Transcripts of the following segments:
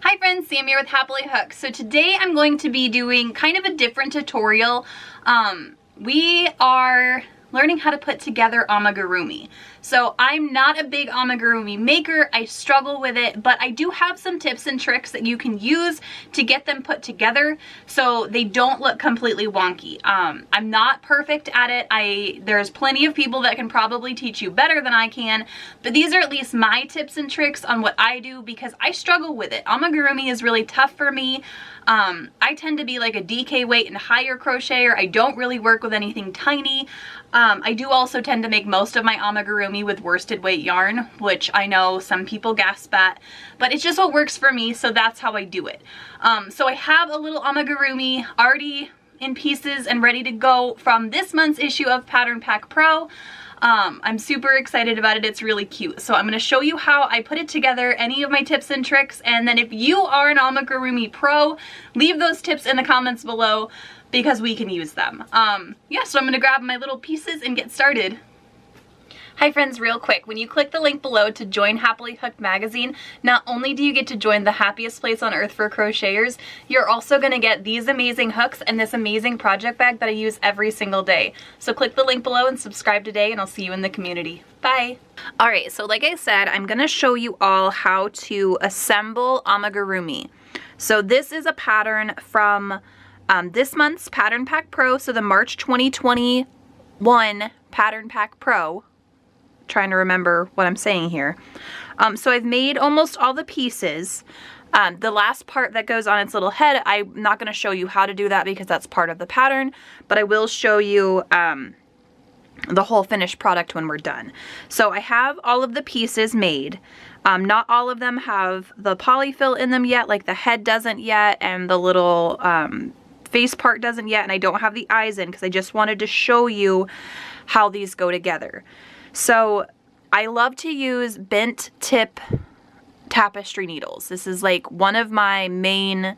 Hi friends, Sam here with Happily Hooked. So today I'm going to be doing kind of a different tutorial. We are learning how to put together amigurumi. So I'm not a big amigurumi maker, I struggle with it, but I do have some tips and tricks that you can use to get them put together so they don't look completely wonky. I'm not perfect at it. There's plenty of people that can probably teach you better than I can, but these are at least my tips and tricks on what I do because I struggle with it. Amigurumi is really tough for me. I tend to be like a DK weight and higher crocheter. I don't really work with anything tiny. I do also tend to make most of my amigurumi with worsted weight yarn, which I know some people gasp at, but it's just what works for me, so that's how I do it. So I have a little amigurumi already in pieces and ready to go from this month's issue of Pattern Pack Pro. I'm super excited about it. It's really cute. So I'm going to show you how I put it together, any of my tips and tricks, and then if you are an amigurumi pro, leave those tips in the comments below because we can use them. Yeah, so I'm going to grab my little pieces and get started. Hi friends, real quick, when you click the link below to join Happily Hooked magazine, not only do you get to join the happiest place on earth for crocheters, you're also going to get these amazing hooks and this amazing project bag that I use every single day. So click the link below and subscribe today and I'll see you in the community. Bye! Alright, so like I said, I'm going to show you all how to assemble amigurumi. So this is a pattern from this month's Pattern Pack Pro, so the March 2021 Pattern Pack Pro. Trying to remember what I'm saying here. So I've made almost all the pieces. The last part that goes on its little head, I'm not going to show you how to do that because that's part of the pattern, but I will show you the whole finished product when we're done. So I have all of the pieces made. Not all of them have the polyfill in them yet, like the head doesn't yet, and the little face part doesn't yet, and I don't have the eyes in because I just wanted to show you how these go together. So I love to use bent tip tapestry needles. This is like one of my main,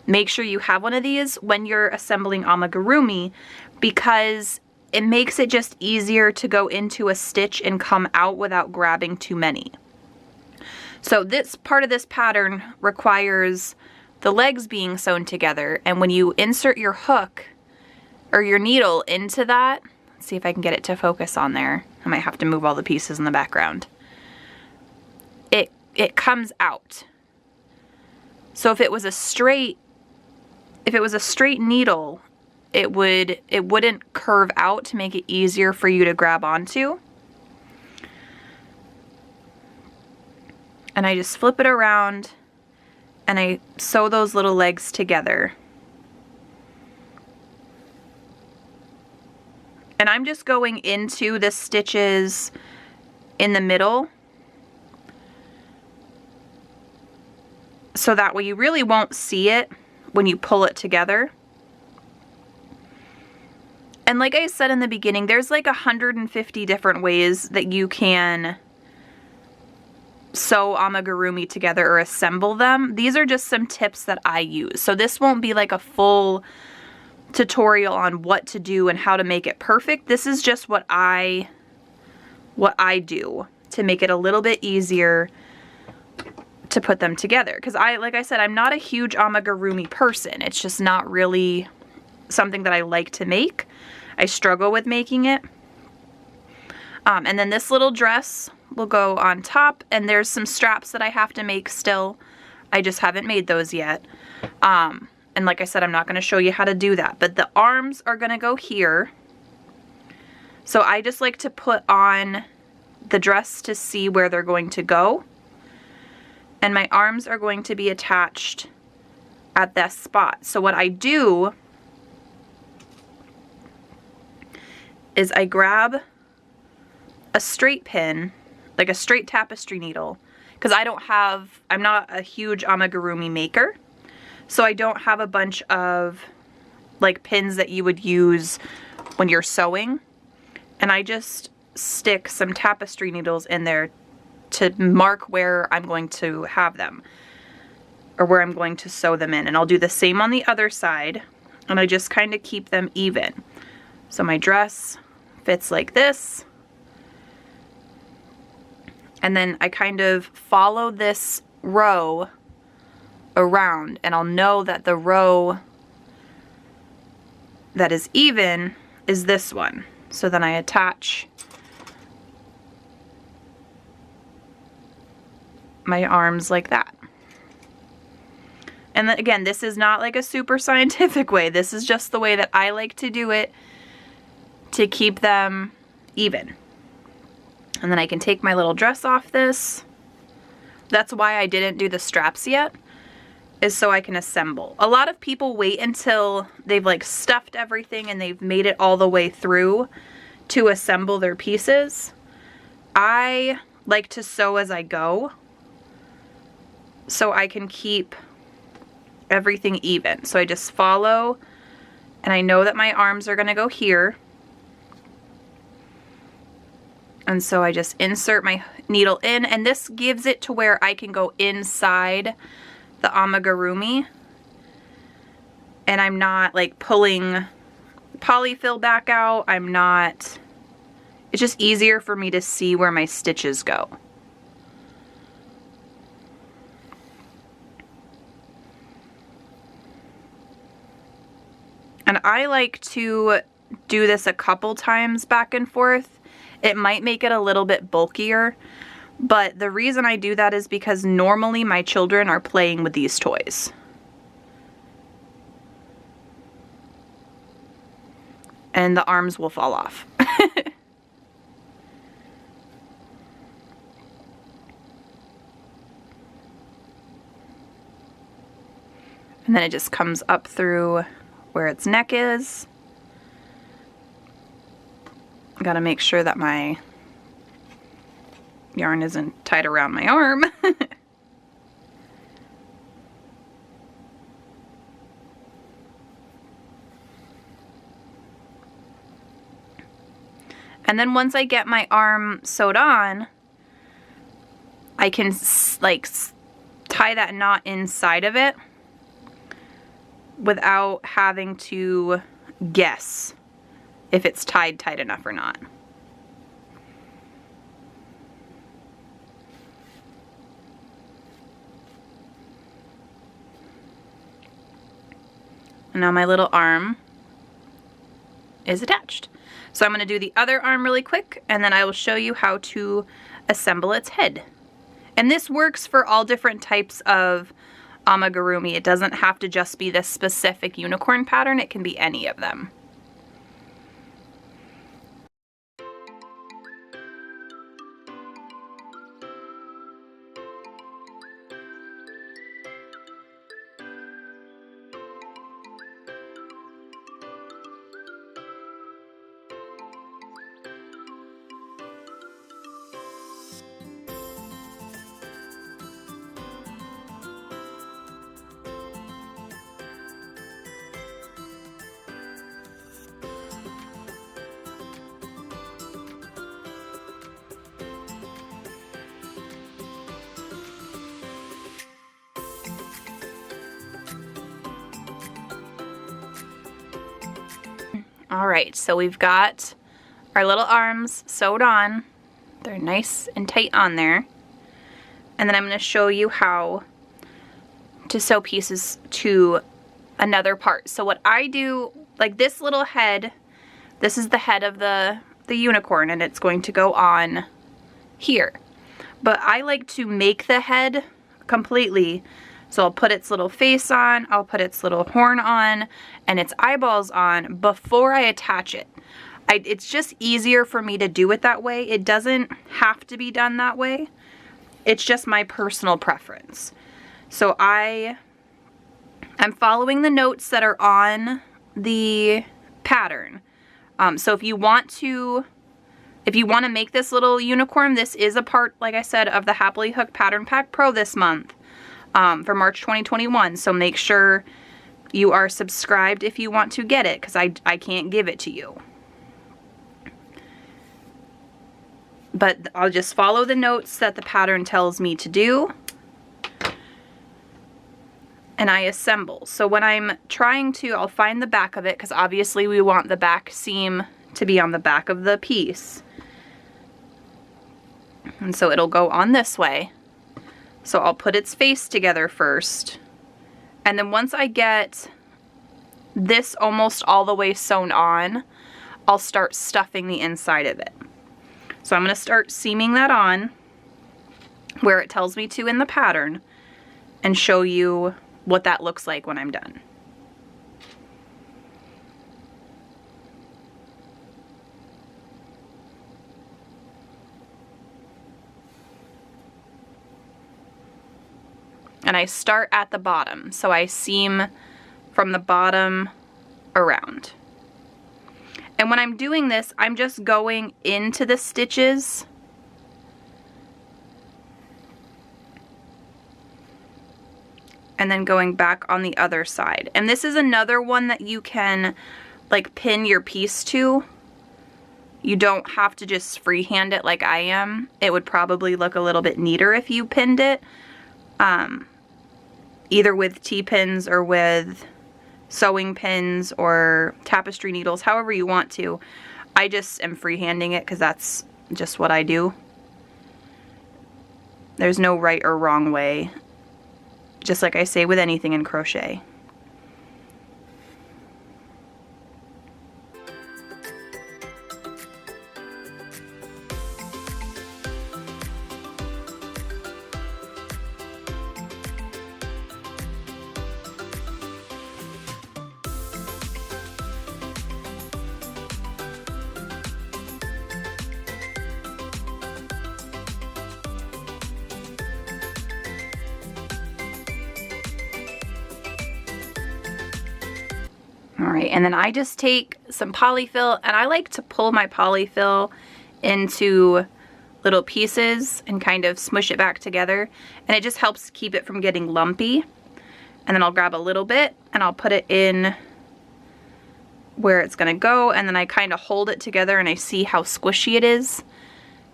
make sure you have one of these when you're assembling amigurumi because it makes it just easier to go into a stitch and come out without grabbing too many. So this part of this pattern requires the legs being sewn together, and when you insert your hook or your needle into that, let's see if I can get it to focus on there. I might have to move all the pieces in the background. It comes out. So if it was a straight needle, it wouldn't curve out to make it easier for you to grab onto. And I just flip it around and I sew those little legs together. And I'm just going into the stitches in the middle so that way you really won't see it when you pull it together. And like I said in the beginning, there's like 150 different ways that you can sew amigurumi together or assemble them. These are just some tips that I use. So this won't be like a full tutorial on what to do and how to make it perfect. This is just what I do to make it a little bit easier to put them together. Because like I said, I'm not a huge amigurumi person. It's just not really something that I like to make. I struggle with making it. And then this little dress will go on top, and there's some straps that I have to make still. I just haven't made those yet. And like I said, I'm not going to show you how to do that. But the arms are going to go here. So I just like to put on the dress to see where they're going to go. And my arms are going to be attached at this spot. So what I do is I grab a straight pin, like a straight tapestry needle, because I'm not a huge amigurumi maker. So I don't have a bunch of like pins that you would use when you're sewing. And I just stick some tapestry needles in there to mark where I'm going to have them or where I'm going to sew them in. And I'll do the same on the other side, and I just kind of keep them even. So my dress fits like this. And then I kind of follow this row around, and I'll know that the row that is even is this one. So then I attach my arms like that. And then again, this is not like a super scientific way. This is just the way that I like to do it to keep them even. And then I can take my little dress off this. That's why I didn't do the straps yet, is so I can assemble. A lot of people wait until they've like stuffed everything and they've made it all the way through to assemble their pieces. I like to sew as I go so I can keep everything even. So I just follow, and I know that my arms are going to go here. And so I just insert my needle in, and this gives it to where I can go inside the amigurumi. And I'm not like pulling polyfill back out. It's just easier for me to see where my stitches go. And I like to do this a couple times back and forth. It might make it a little bit bulkier, but the reason I do that is because normally my children are playing with these toys. And the arms will fall off. And then it just comes up through where its neck is. Gotta make sure that my yarn isn't tied around my arm. And then once I get my arm sewed on, I can like tie that knot inside of it without having to guess if it's tied tight enough or not. And now my little arm is attached. So I'm going to do the other arm really quick, and then I will show you how to assemble its head. And this works for all different types of amigurumi. It doesn't have to just be this specific unicorn pattern. It can be any of them. Alright, so we've got our little arms sewed on. They're nice and tight on there. And then I'm going to show you how to sew pieces to another part. So what I do, like this little head, this is the head of the unicorn, and it's going to go on here. But I like to make the head completely. So I'll put its little face on, I'll put its little horn on, and its eyeballs on before I attach it. It's just easier for me to do it that way. It doesn't have to be done that way. It's just my personal preference. So I'm following the notes that are on the pattern. So if you want to make this little unicorn, this is a part, like I said, of the Happily Hook Pattern Pack Pro this month. For March 2021, so make sure you are subscribed if you want to get it, because I can't give it to you. But I'll just follow the notes that the pattern tells me to do, and I assemble. So when I'm trying to, I'll find the back of it, because obviously we want the back seam to be on the back of the piece. And so it'll go on this way. So I'll put its face together first, And then once I get this almost all the way sewn on, I'll start stuffing the inside of it. So I'm going to start seaming that on where it tells me to in the pattern and show you what that looks like when I'm done. And I start at the bottom, so I seam from the bottom around. And when I'm doing this, I'm just going into the stitches and then going back on the other side. And this is another one that you can like pin your piece to. You don't have to just freehand it like I am. It would probably look a little bit neater if you pinned it. Either with T-pins or with sewing pins or tapestry needles, however you want to. I just am freehanding it because that's just what I do. There's no right or wrong way, just like I say with anything in crochet. Alright, and then I just take some polyfill, and I like to pull my polyfill into little pieces and kind of smush it back together, and it just helps keep it from getting lumpy. And then I'll grab a little bit and I'll put it in where it's gonna go, and then I kind of hold it together and I see how squishy it is,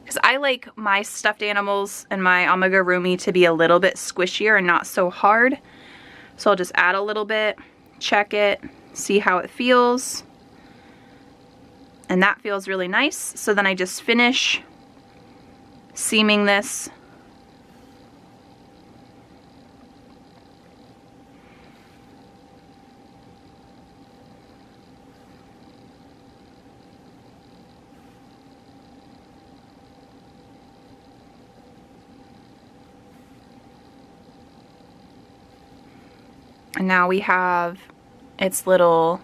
because I like my stuffed animals and my amigurumi to be a little bit squishier and not so hard. So I'll just add a little bit, check it, see how it feels, and that feels really nice. So then I just finish seaming this. And now we have its little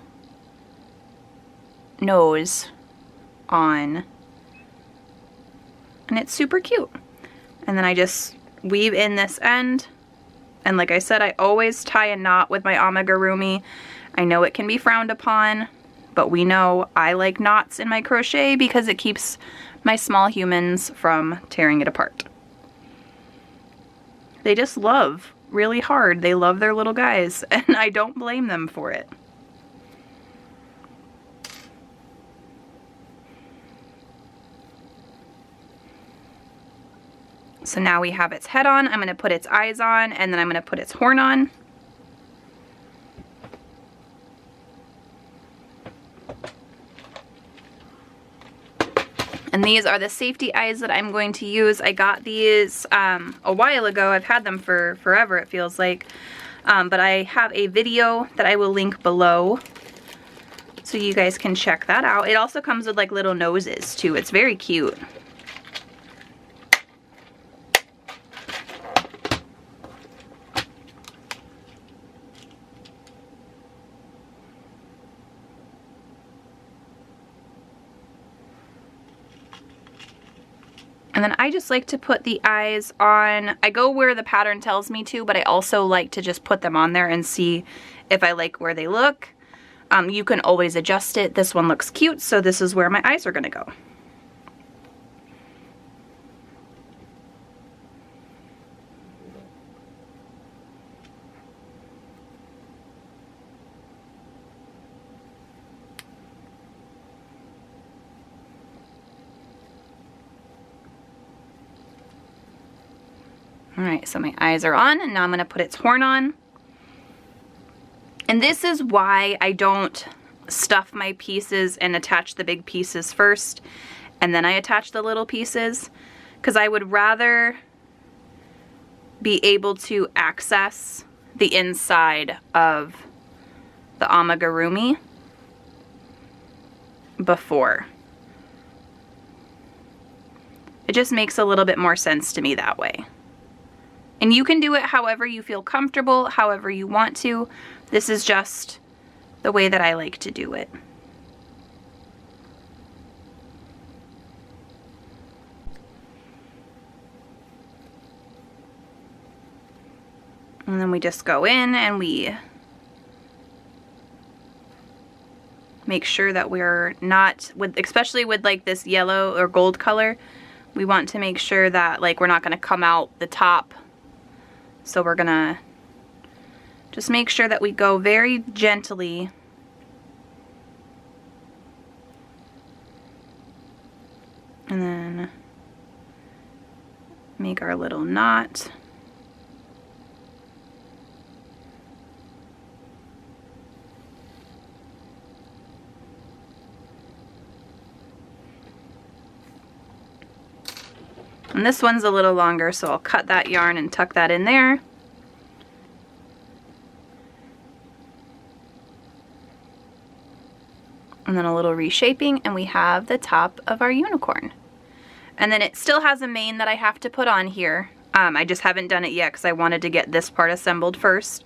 nose on, and it's super cute. And then I just weave in this end, and like I said, I always tie a knot with my amigurumi. I know it can be frowned upon, but we know I like knots in my crochet because it keeps my small humans from tearing it apart. They just love really hard. They love their little guys, and I don't blame them for it. So now we have its head on. I'm going to put its eyes on, and then I'm going to put its horn on. And these are the safety eyes that I'm going to use. I got these a while ago. I've had them for forever, it feels like. But I have a video that I will link below, so you guys can check that out. It also comes with like little noses too. It's very cute. And then I just like to put the eyes on. I go where the pattern tells me to, but I also like to just put them on there and see if I like where they look. You can always adjust it. This one looks cute, so this is where my eyes are gonna go. Alright, so my eyes are on, and now I'm going to put its horn on. And this is why I don't stuff my pieces and attach the big pieces first, and then I attach the little pieces, because I would rather be able to access the inside of the amigurumi before. It just makes a little bit more sense to me that way. And you can do it however you feel comfortable, however you want to. This is just the way that I like to do it. And then we just go in and we make sure that we're not, especially with like this yellow or gold color, we want to make sure that like we're not going to come out the top. So we're going to just make sure that we go very gently and then make our little knot. And this one's a little longer, so I'll cut that yarn and tuck that in there. And then a little reshaping, and we have the top of our unicorn. And then it still has a mane that I have to put on here. I just haven't done it yet because I wanted to get this part assembled first.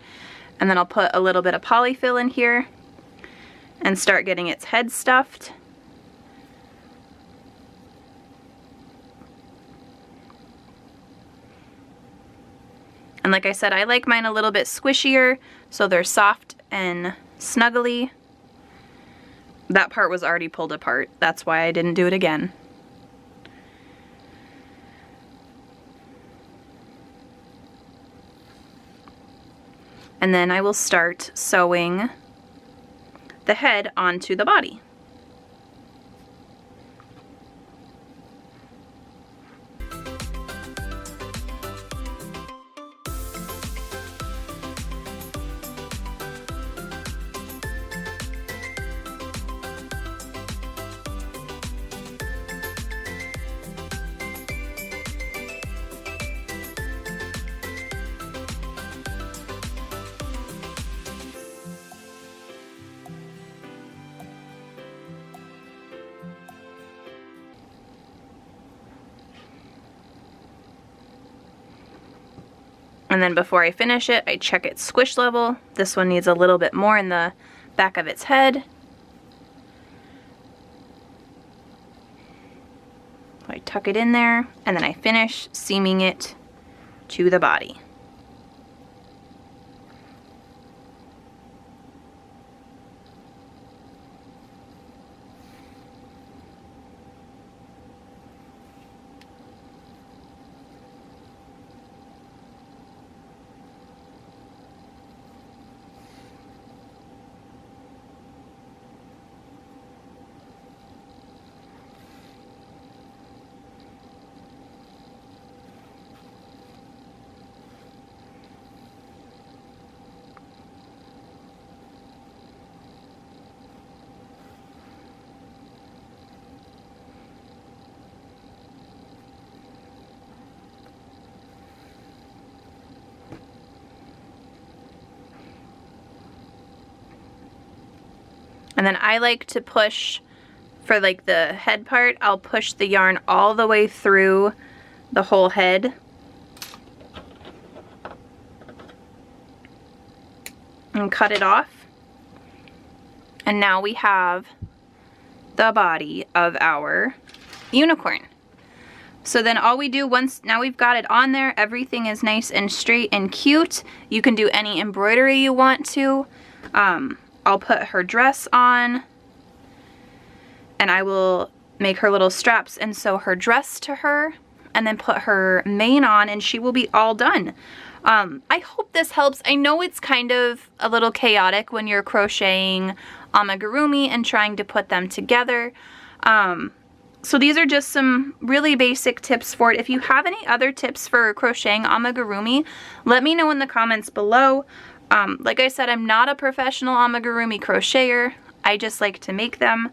And then I'll put a little bit of polyfill in here and start getting its head stuffed. And like I said, I like mine a little bit squishier, so they're soft and snuggly. That part was already pulled apart. That's why I didn't do it again. And then I will start sewing the head onto the body. And then before I finish it, I check its squish level. This one needs a little bit more in the back of its head. So I tuck it in there, and then I finish seaming it to the body. And then I like to push, for like the head part, I'll push the yarn all the way through the whole head. And cut it off. And now we have the body of our unicorn. So then all we do once, now we've got it on there, everything is nice and straight and cute. You can do any embroidery you want to. I'll put her dress on, and I will make her little straps and sew her dress to her, and then put her mane on, and she will be all done. I hope this helps. I know it's kind of a little chaotic when you're crocheting amigurumi and trying to put them together. So these are just some really basic tips for it. If you have any other tips for crocheting amigurumi, let me know in the comments below. Like I said, I'm not a professional amigurumi crocheter. I just like to make them.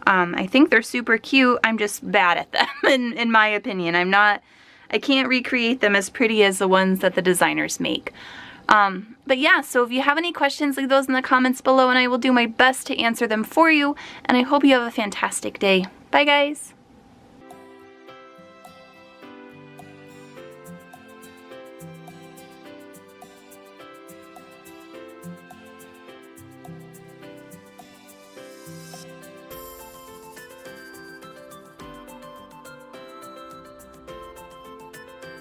I think they're super cute. I'm just bad at them, in my opinion. I can't recreate them as pretty as the ones that the designers make. But yeah, so if you have any questions, leave those in the comments below and I will do my best to answer them for you. And I hope you have a fantastic day. Bye guys.